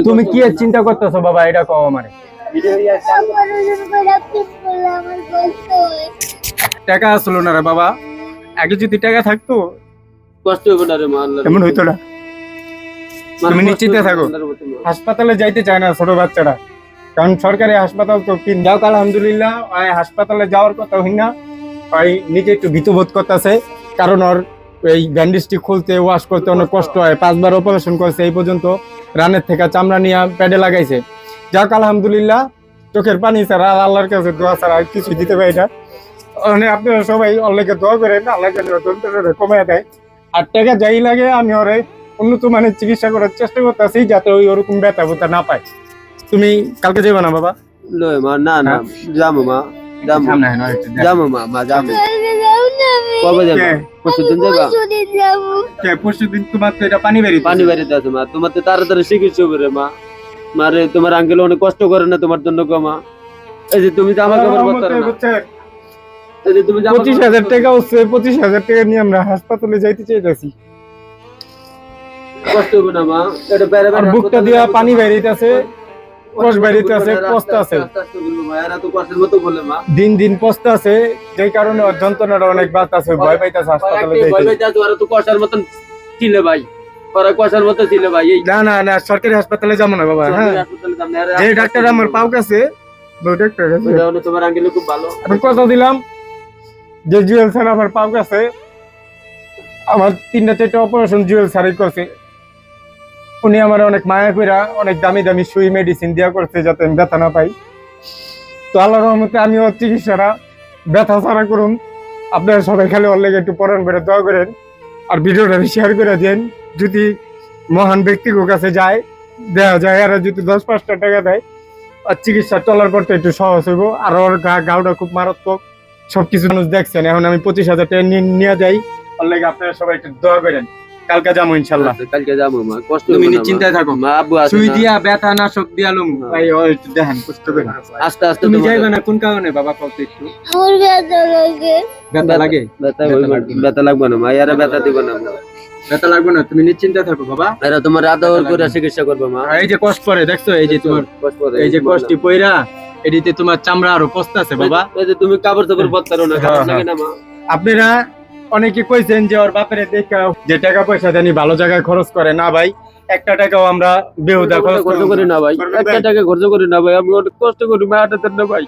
তুমি কি এর চিন্তা করতেছো বাবা, এটা কও আমারে। টাকা আসলো না রে বাবা, আগে যদি টাকা থাকতো কষ্ট হবে না রে মা, এমন হইতো না। তুমি নিশ্চিন্তে থাকো। হাসপাতালে যাইতে চায় না ছোট বাচ্চারা, কারণ সরকারি হাসপাতাল তো যাও। আলহামদুলিল্লাহ হাসপাতালে যাওয়ার কথা হই না, নিজে একটু ভীতবোধ করতেছে, কারণ ওর এই ব্যান্ডেজটি খুলতে ওয়াশ করতে অনেক কষ্ট হয়। 5 বার অপারেশন করছে এই পর্যন্ত, রানের থেকে চামড়া নিয়ে প্যাডে লাগাইছে। যাক আলহামদুলিল্লাহ, চোখের পানি ছাড়া আল্লাহর কাছে দোয়া ছাড়া আর কিছু দিতে পারি না। মানে আপনারা সবাই অল্লাহকে দোয়া করেন, আল্লাহ কমায় দেয়। আর টাকা যাই লাগে আমি ওরে উন্নত মানের চিকিৎসা করার চেষ্টা করতেছি, যাতে ওই ওরকম ব্যথা ব্যথা না পায়। তুমি কালকে যাবে না বাবা? মা না না, যাবো মা, যাবো মা, মা যাবো। কবে যাবে? পরশুদিন যাবা? পরশুদিন তোমার তো এটা পানি বেরিয়ে আছে মা, তোমার তো তাড়াতাড়ি চিকিৎসা হবে রে মা। মারে তোমার আঙ্কেল অনেক কষ্ট করে না তোমার জন্য গো মা। এই যে তুমি জামা কাপড় পরতে না, এই যে তুমি 25,000 টাকা হচ্ছে, 25,000 টাকা নিয়ে আমরা হাসপাতালে যাইতে চাইতেছি। কষ্ট হবে না মা, এটা বেরে বেরে বুকটা দিয়া পানি বেরিয়েছে, কষ্ট বেরিয়েছে, কষ্ট আছে দিন দিন কষ্ট আছে, যেই কারণে যন্ত্রণাটা অনেক বাড়তেছে, ভয় পাইতেছে হাসপাতালে যাইতে। ওরা তো কষার মতন ছিল ভাই, ওরা কষার মতো ছিল ভাই। না না না, সরকারি হাসপাতালে যাবো না বাবা। হ্যাঁ, যে ডাক্তার আমার পাও কাছে, তোমার আঙ্কেল খুব ভালো। আমি কথা দিলাম যে জুয়েল স্যার আমার পাও কাছে, আমার 3টা-4টা অপারেশন জুয়েল স্যারই করছে। উনি আমার অনেক মায়া কইরা অনেক দামি দামি সুই মেডিসিন দেওয়া করছে, যাতে আমি ব্যথা না পাই। তো আল্লাহর রহমতে আমিও চিকিৎসাটা ব্যথা ছাড়া করুন। আপনারা সবাই খালি ওর লেগে একটু পরাণ করে দোয়া করেন, আর ভিডিওটা শেয়ার করে দেন। যদি মহান ব্যক্তির কাছে যায়, দেওয়া যায়, আর যদি 10-5টা টাকা দেয়, আর চিকিৎসা চলার করতে একটু সহজ হইব। আর ওর গাউটা খুব মারাত্মক, সবকিছু মানুষ দেখছেন। এখন আমি 25,000 টাকা নিয়ে যাই, ওর লেগে আপনারা সবাই একটু দোয়া করেন। কালকে যাবো ইনশাল্লাহ। কালকে যাবো মা, কষ্ট তুমি নিশ্চিন্তায় থাকো মা, আব্বু আছে সুই দিয়া ব্যথা নাশক দিয়ালুম ভাই, একটু দেখেন কষ্ট করে। আস্তে আস্তে তুমি যাইবে না কোন কারণে বাবা? কত একটু আমার ব্যথা লাগে। ব্যথা লাগে? ব্যথা লাগবে না মা, এরা ব্যথা দিব না, ব্যথা লাগবে না, তুমি নিশ্চিন্তে থাকো বাবা। এরা তোমার আদর করে চিকিৎসা করবে মা। এই যে কষ্ট করে দেখছো, এই যে তোমার এই যে কষ্টি পয়রা, এদিকে তোমার চামড়া আরো পস্তাছে বাবা। এই যে তুমি কাপড় চাপড় পরতারো না, খারাপ লাগে না মা? আপনারা অনেকে কইছেন যে ওর বাপের দেখা যে টাকা পয়সা জানি ভালো জায়গায় খরচ করে না ভাই, একটা টাকাও আমরা বেহুদা খরচ করি না ভাই, একটা টাকা খরচ করি না ভাই। আমি অনেক কষ্ট করি মায়াটা না ভাই,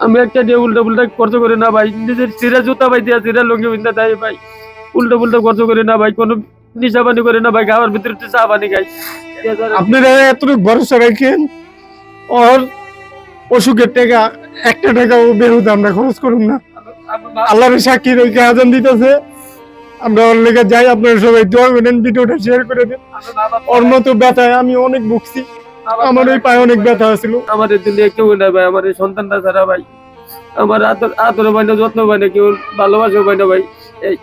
আমি একটা দিয়ে উল্টা পুল্টা খরচ করি না ভাই। নিজের চিরা জুতা ভাই দিয়া চিরা লঙ্গি বিন্দা দেয় ভাই, উল্টা পুল্টা খরচ করি না ভাই। কোনো নিশা পানি করে না ভাই, খাওয়ার ভিতরে চা পানি খাই। আপনারা এতটুকু ভরসা রাখেন, ওর অসুখের টাকা একটা টাকাও বেহুদা আমরা খরচ করুন না। আল্লাহর সাক্ষী রেখে আজান দিতেছে, আমরা ওর লেগে যাই। আপনারা সবাই দোয়া করেন, ভিডিওটা শেয়ার করে দেন। ওর মতো ব্যথায় আমি অনেক ভুগছি, আমার ওই পায়ে অনেক ব্যথা ছিল। আমাদের দুনিয়া কেউ নাই ভাই, আমার এই সন্তানটা ছাড়া ভাই, আমার আদর পাই না, যত্ন পাই না, কেউ ভালোবাসা পাই না ভাই।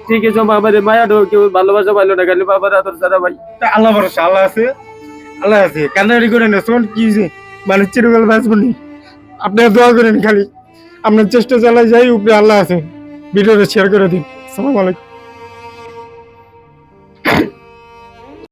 ঠিক আছে মা, আমার মায়াটাও কেউ ভালোবাসা পাইলো না, খালি বাবার আদর ছাড়া ভাই। আল্লাহ ভরসা, আল্লাহ আছে, আল্লাহ আছে। কান্নাকাটি করে না, শোন কি মানে চিরকাল বাঁচবো নি। আপনারা দোয়া করেন খালি, আপনার চেষ্টা চালাই যাই, উপরে আল্লাহ আছে। ভিডিওটা শেয়ার করে দিন। আসসালামু আলাইকুম।